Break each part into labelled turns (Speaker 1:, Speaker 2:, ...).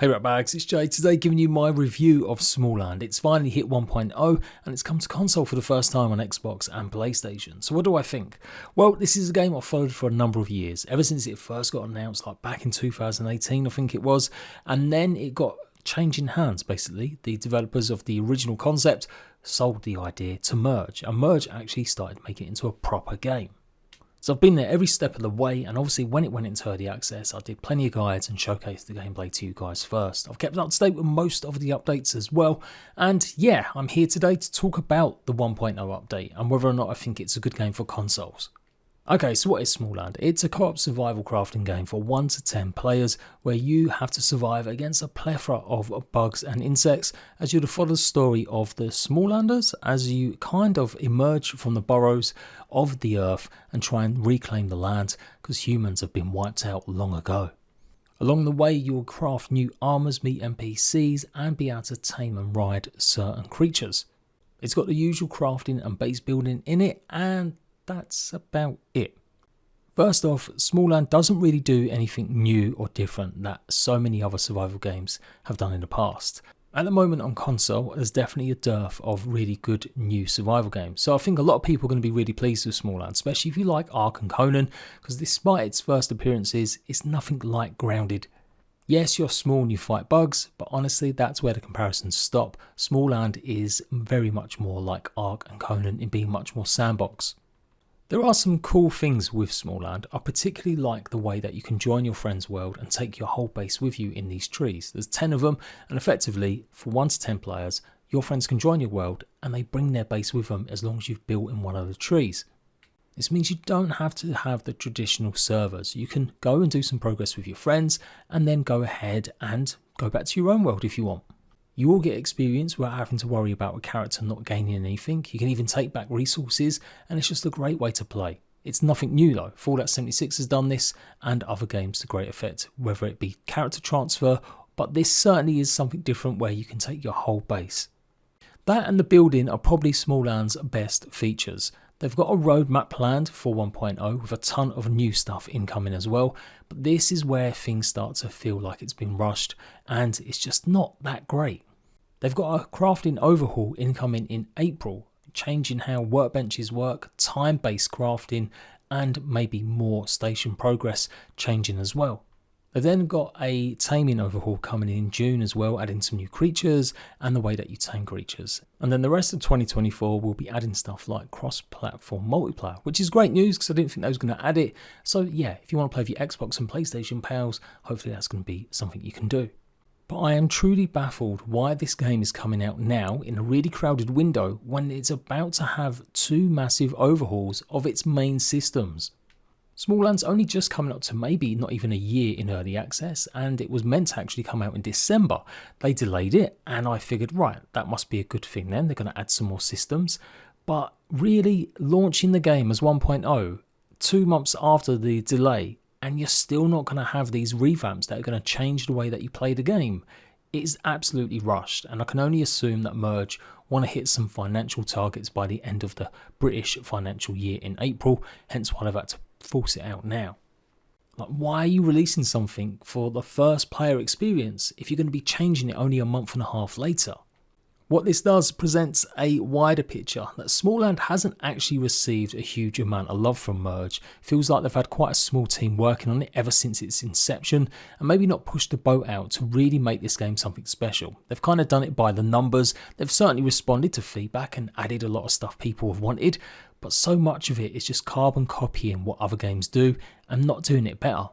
Speaker 1: Hey ratbags, it's Jade. Today giving you my review of Smalland. It's finally hit 1.0 and it's come to console for the first time on Xbox and PlayStation. So what do I think? Well, this is a game I've followed for a number of years, ever since it first got announced, like back in 2018 I think it was, and then it got changing hands basically. The developers of the original concept sold the idea to Merge, and Merge actually started making it into a proper game. So I've been there every step of the way, and obviously when it went into early access I did plenty of guides and showcased the gameplay to you guys first. I've kept up to date with most of the updates as well, and yeah, I'm here today to talk about the 1.0 update and whether or not I think it's a good game for consoles. Okay, so what is Smalland? It's a co-op survival crafting game for 1 to 10 players where you have to survive against a plethora of bugs and insects as you follow the story of the Smallanders as you kind of emerge from the burrows of the earth and try and reclaim the land because humans have been wiped out long ago. Along the way you'll craft new armors, meet NPCs and be able to tame and ride certain creatures. It's got the usual crafting and base building in it, and that's about it. First off, Smalland doesn't really do anything new or different that so many other survival games have done in the past. At the moment on console, there's definitely a dearth of really good new survival games. So I think a lot of people are going to be really pleased with Smalland, especially if you like Ark and Conan, because despite its first appearances, it's nothing like grounded. Yes, you're small and you fight bugs, but honestly that's where the comparisons stop. Smalland is very much more like Ark and Conan in being much more sandbox. There are some cool things with Smalland. I particularly like the way that you can join your friend's world and take your whole base with you in these trees. There's 10 of them, and effectively for 1 to 10 players your friends can join your world and they bring their base with them as long as you've built in one of the trees. This means you don't have to have the traditional servers. You can go and do some progress with your friends and then go ahead and go back to your own world if you want. You will get experience without having to worry about a character not gaining anything. You can even take back resources, and it's just a great way to play. It's nothing new though. Fallout 76 has done this and other games to great effect, whether it be character transfer, but this certainly is something different where you can take your whole base. That and the building are probably Smalland's best features. They've got a roadmap planned for 1.0 with a ton of new stuff incoming as well, but this is where things start to feel like it's been rushed and it's just not that great. They've got a crafting overhaul incoming in April, changing how workbenches work, time-based crafting, and maybe more station progress changing as well. They've then got a taming overhaul coming in June as well, adding some new creatures and the way that you tame creatures. And then the rest of 2024 will be adding stuff like cross-platform multiplayer, which is great news because I didn't think they was going to add it. So yeah, if you want to play with your Xbox and PlayStation pals, hopefully that's going to be something you can do. But I am truly baffled why this game is coming out now in a really crowded window when it's about to have 2 massive overhauls of its main systems. Smalland's only just coming up to maybe not even a year in early access, and it was meant to actually come out in December. They delayed it and I figured, right, that must be a good thing then, they're going to add some more systems. But really launching the game as 1.0 2 months after the delay, and you're still not going to have these revamps that are going to change the way that you play the game, it is absolutely rushed, and I can only assume that Merge want to hit some financial targets by the end of the British financial year in April, hence why they've had to force it out now. Like, why are you releasing something for the first player experience if you're going to be changing it only a month and a half later? What this does presents a wider picture that Smalland hasn't actually received a huge amount of love from Merge. Feels like they've had quite a small team working on it ever since its inception and maybe not pushed the boat out to really make this game something special. They've kind of done it by the numbers. They've certainly responded to feedback and added a lot of stuff people have wanted, but so much of it is just carbon copying what other games do and not doing it better.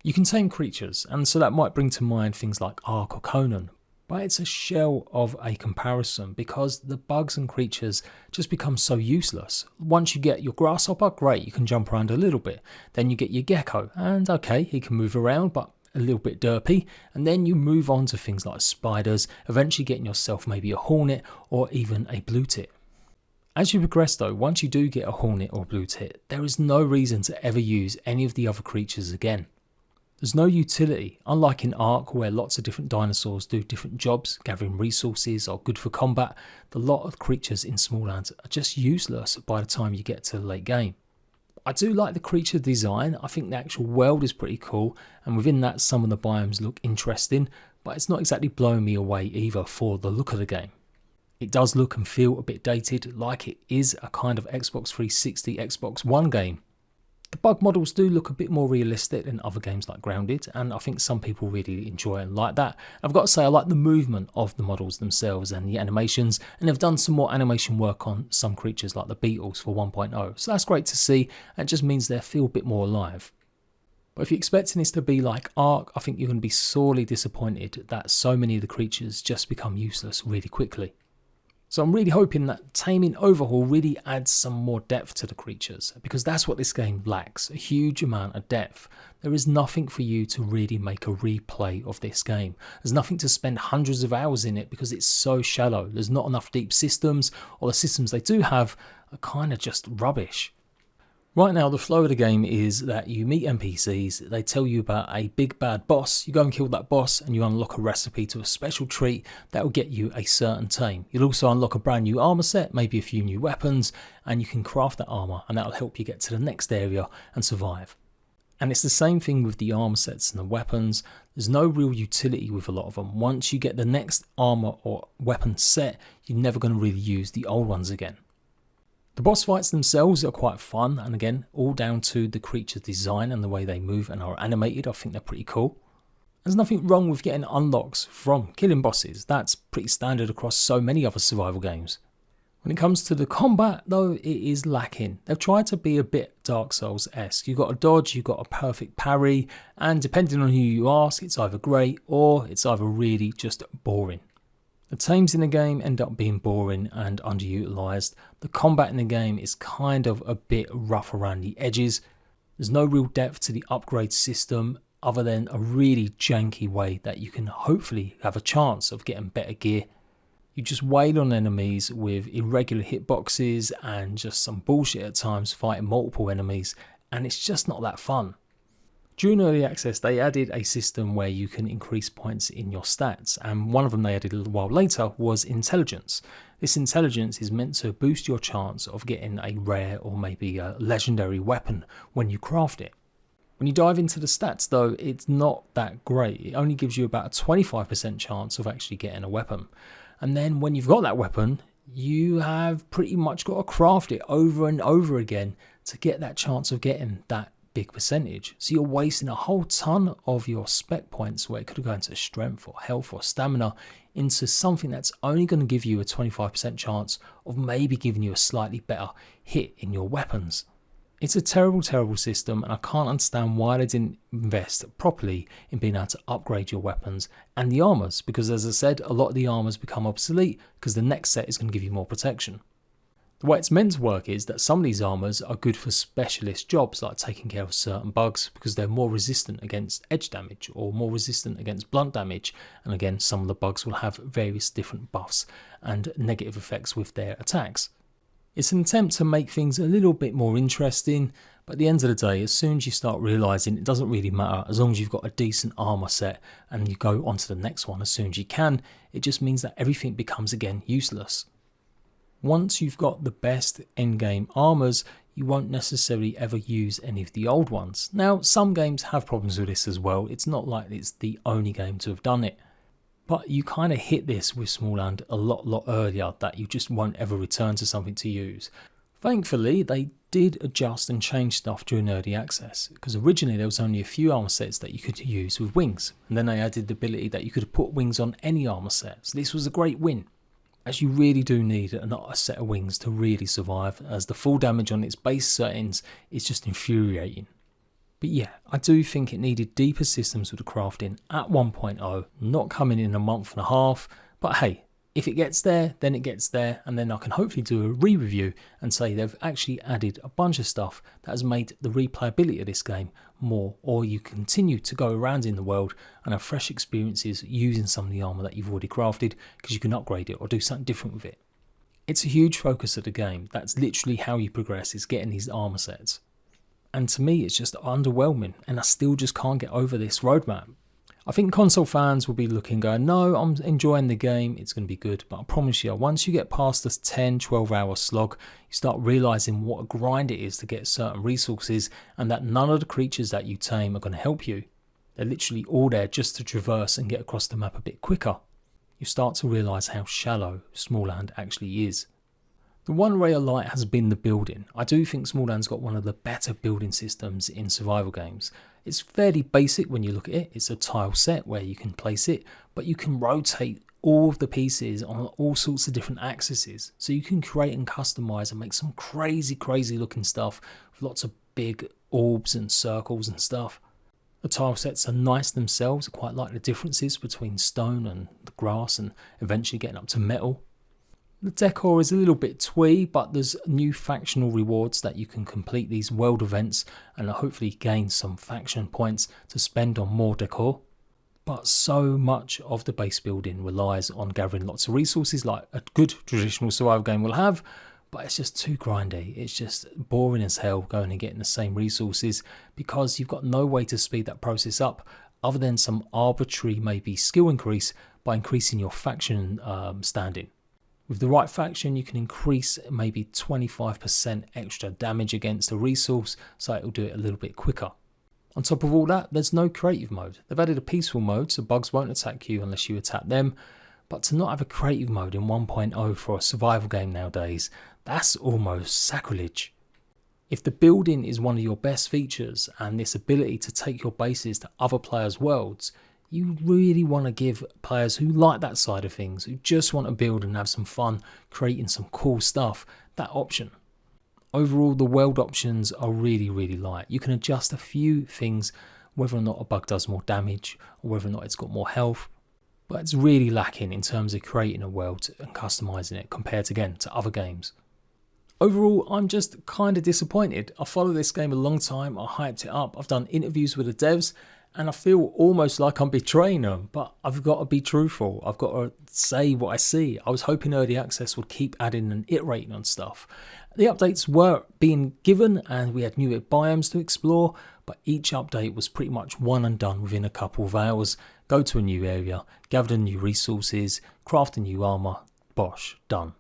Speaker 1: You can tame creatures, and so that might bring to mind things like Ark or Conan, but it's a shell of a comparison because the bugs and creatures just become so useless. Once you get your grasshopper, great, you can jump around a little bit. Then you get your gecko, and okay, he can move around, but a little bit derpy. And then you move on to things like spiders, eventually getting yourself maybe a hornet or even a blue tit. As you progress though, once you do get a hornet or blue tit, there is no reason to ever use any of the other creatures again. There's no utility, unlike in Ark where lots of different dinosaurs do different jobs, gathering resources or good for combat. The lot of creatures in Smalland are just useless by the time you get to the late game. I do like the creature design. I think the actual world is pretty cool, and within that some of the biomes look interesting, but it's not exactly blowing me away either for the look of the game. It does look and feel a bit dated, like it is a kind of Xbox 360, Xbox One game. The bug models do look a bit more realistic than other games like Grounded, and I think some people really enjoy and like that. I've got to say I like the movement of the models themselves and the animations, and they've done some more animation work on some creatures like the beetles for 1.0, so that's great to see, and it just means they feel a bit more alive. But if you're expecting this to be like Ark, I think you're going to be sorely disappointed that so many of the creatures just become useless really quickly. So I'm really hoping that Taming Overhaul really adds some more depth to the creatures, because that's what this game lacks, a huge amount of depth. There is nothing for you to really make a replay of this game. There's nothing to spend hundreds of hours in it because it's so shallow. There's not enough deep systems, or the systems they do have are kind of just rubbish. Right now, the flow of the game is that you meet NPCs, they tell you about a big bad boss, you go and kill that boss and you unlock a recipe to a special treat that will get you a certain tame. You'll also unlock a brand new armor set, maybe a few new weapons, and you can craft that armor and that will help you get to the next area and survive. And it's the same thing with the armor sets and the weapons. There's no real utility with a lot of them. Once you get the next armor or weapon set, you're never going to really use the old ones again. The boss fights themselves are quite fun, and again, all down to the creature's design and the way they move and are animated. I think they're pretty cool. There's nothing wrong with getting unlocks from killing bosses. That's pretty standard across so many other survival games. When it comes to the combat, though, it is lacking. They've tried to be a bit Dark Souls-esque. You've got a dodge, you've got a perfect parry, and depending on who you ask, it's either great or it's either really just boring. The tames in the game end up being boring and underutilized. The combat in the game is kind of a bit rough around the edges. There's no real depth to the upgrade system other than a really janky way that you can hopefully have a chance of getting better gear. You just wail on enemies with irregular hitboxes and just some bullshit at times fighting multiple enemies, and it's just not that fun. During early access, they added a system where you can increase points in your stats, and one of them they added a little while later was intelligence. This intelligence is meant to boost your chance of getting a rare or maybe a legendary weapon when you craft it. When you dive into the stats though, it's not that great. It only gives you about a 25% chance of actually getting a weapon. And then when you've got that weapon, you have pretty much got to craft it over and over again to get that chance of getting that big percentage. So you're wasting a whole ton of your spec points where it could have gone into strength or health or stamina into something that's only going to give you a 25% chance of maybe giving you a slightly better hit in your weapons. It's a terrible, terrible system, and I can't understand why they didn't invest properly in being able to upgrade your weapons and the armors, because as I said, a lot of the armors become obsolete because the next set is going to give you more protection. The way it's meant to work is that some of these armors are good for specialist jobs like taking care of certain bugs because they're more resistant against edge damage or more resistant against blunt damage, and again some of the bugs will have various different buffs and negative effects with their attacks. It's an attempt to make things a little bit more interesting, but at the end of the day, as soon as you start realising it doesn't really matter, as long as you've got a decent armour set and you go on to the next one as soon as you can, it just means that everything becomes again useless. Once you've got the best endgame armours, you won't necessarily ever use any of the old ones. Now, some games have problems with this as well. It's not like it's the only game to have done it. But you kind of hit this with Smalland a lot earlier, that you just won't ever return to something to use. Thankfully, they did adjust and change stuff during early access, because originally there was only a few armor sets that you could use with wings, and then they added the ability that you could put wings on any armor set. So this was a great win, as you really do need a set of wings to really survive, as the full damage on its base settings is just infuriating. But yeah, I do think it needed deeper systems with the crafting at 1.0, not coming in a month and a half. But hey, if it gets there, then it gets there, and then I can hopefully do a re-review and say they've actually added a bunch of stuff that has made the replayability of this game more, or you continue to go around in the world and have fresh experiences using some of the armour that you've already crafted, because you can upgrade it or do something different with it. It's a huge focus of the game. That's literally how you progress, is getting these armour sets. And to me, it's just underwhelming, and I still just can't get over this roadmap. I think console fans will be looking going, no, I'm enjoying the game, it's going to be good. But I promise you, once you get past this 10-12 hour slog, you start realising what a grind it is to get certain resources, and that none of the creatures that you tame are going to help you. They're literally all there just to traverse and get across the map a bit quicker. You start to realise how shallow Smalland actually is. The one ray of light has been the building. I do think Smalland's got one of the better building systems in survival games. It's fairly basic when you look at it. It's a tile set where you can place it, but you can rotate all of the pieces on all sorts of different axes. So you can create and customise and make some crazy looking stuff with lots of big orbs and circles and stuff. The tile sets are nice themselves. I quite like the differences between stone and the grass and eventually getting up to metal. The decor is a little bit twee, but there's new factional rewards that you can complete these world events and hopefully gain some faction points to spend on more decor. But so much of the base building relies on gathering lots of resources like a good traditional survival game will have, but it's just too grindy. It's just boring as hell going and getting the same resources because you've got no way to speed that process up other than some arbitrary maybe skill increase by increasing your faction standing. With the right faction you can increase maybe 25% extra damage against a resource, so it'll do it a little bit quicker. On top of all that, there's no creative mode. They've added a peaceful mode so bugs won't attack you unless you attack them. But to not have a creative mode in 1.0 for a survival game nowadays, that's almost sacrilege. If the building is one of your best features and this ability to take your bases to other players' worlds, you really want to give players who like that side of things, who just want to build and have some fun creating some cool stuff, that option. Overall, the world options are really light. You can adjust a few things, whether or not a bug does more damage or whether or not it's got more health. But it's really lacking in terms of creating a world and customizing it compared again to other games. Overall, I'm just kind of disappointed. I followed this game a long time, I hyped it up, I've done interviews with the devs, and I feel almost like I'm betraying them, but I've got to be truthful. I've got to say what I see. I was hoping early access would keep adding and iterating on stuff. The updates were being given and we had new biomes to explore, but each update was pretty much one and done within a couple of hours. Go to a new area, gather new resources, craft a new armour, bosh, done.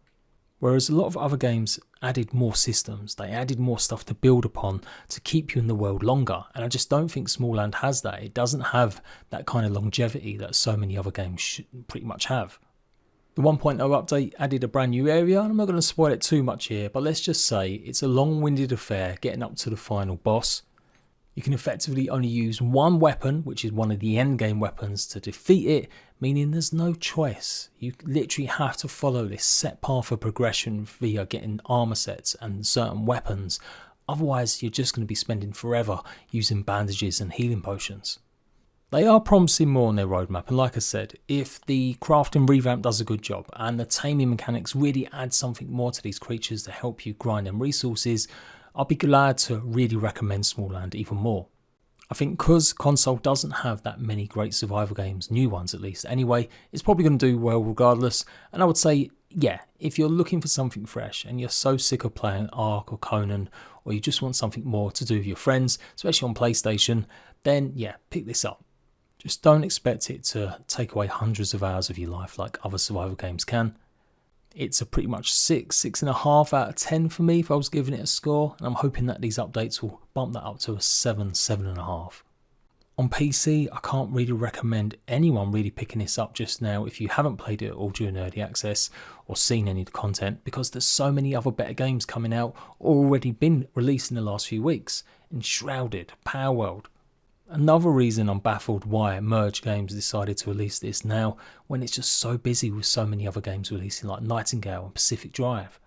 Speaker 1: Whereas a lot of other games added more systems, they added more stuff to build upon to keep you in the world longer, and I just don't think Smalland has that. It doesn't have that kind of longevity that so many other games pretty much have. The 1.0 update added a brand new area, and I'm not going to spoil it too much here, but let's just say it's a long-winded affair getting up to the final boss. You can effectively only use one weapon, which is one of the endgame weapons, to defeat it, meaning there's no choice. You literally have to follow this set path of progression via getting armor sets and certain weapons. Otherwise, you're just going to be spending forever using bandages and healing potions. They are promising more on their roadmap, and like I said, if the crafting revamp does a good job and the taming mechanics really add something more to these creatures to help you grind them resources, I'll be glad to really recommend Smalland even more. I think because console doesn't have that many great survival games, new ones at least anyway, it's probably going to do well regardless, and I would say, yeah, if you're looking for something fresh and you're so sick of playing Ark or Conan, or you just want something more to do with your friends, especially on PlayStation, then yeah, pick this up. Just don't expect it to take away hundreds of hours of your life like other survival games can. It's a pretty much 6.5 out of 10 for me if I was giving it a score, and I'm hoping that these updates will bump that up to a 7, 7.5. On PC, I can't really recommend anyone really picking this up just now if you haven't played it at all during early access or seen any of the content, because there's so many other better games coming out or already been released in the last few weeks. Enshrouded, Power World. Another reason I'm baffled why Merge Games decided to release this now when it's just so busy with so many other games releasing like Nightingale and Pacific Drive.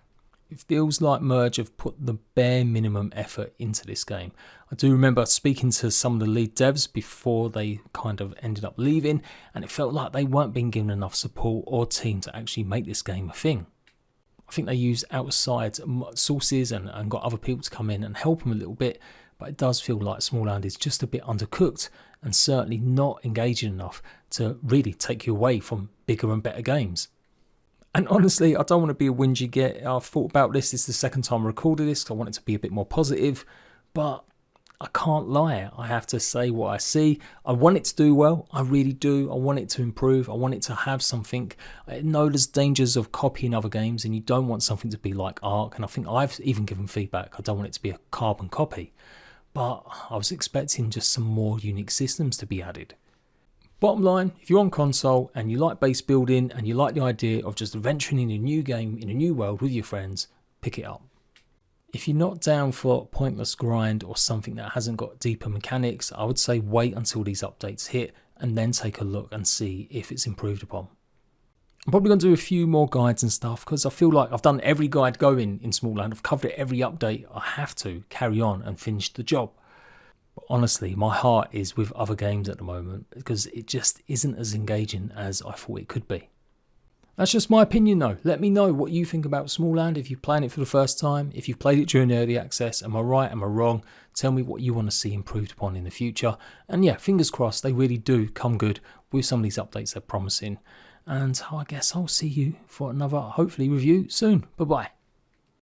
Speaker 1: It feels like Merge have put the bare minimum effort into this game. I do remember speaking to some of the lead devs before they kind of ended up leaving, and it felt like they weren't being given enough support or team to actually make this game a thing. I think they used outside sources and got other people to come in and help them a little bit, but it does feel like Smalland is just a bit undercooked and certainly not engaging enough to really take you away from bigger and better games. And honestly, I don't want to be a whingy git. I've thought about this. This is the second time I recorded this because I want it to be a bit more positive, but I can't lie. I have to say what I see. I want it to do well. I really do. I want it to improve. I want it to have something. I know there's dangers of copying other games and you don't want something to be like Ark. And I think I've even given feedback. I don't want it to be a carbon copy. but I was expecting just some more unique systems to be added. Bottom line, if you're on console and you like base building and you like the idea of just venturing in a new game in a new world with your friends, pick it up. If you're not down for a pointless grind or something that hasn't got deeper mechanics, I would say wait until these updates hit and then take a look and see if it's improved upon. I'm probably going to do a few more guides and stuff because I feel like I've done every guide going in Smalland. I've covered every update. I have to carry on and finish the job. But honestly, my heart is with other games at the moment because it just isn't as engaging as I thought it could be. That's just my opinion though. Let me know what you think about Smalland if you're playing it for the first time, if you've played it during early access. Am I right? Am I wrong? Tell me what you want to see improved upon in the future. And yeah, fingers crossed they really do come good with some of these updates they're promising. And I guess I'll see you for another, hopefully, review soon. Bye-bye.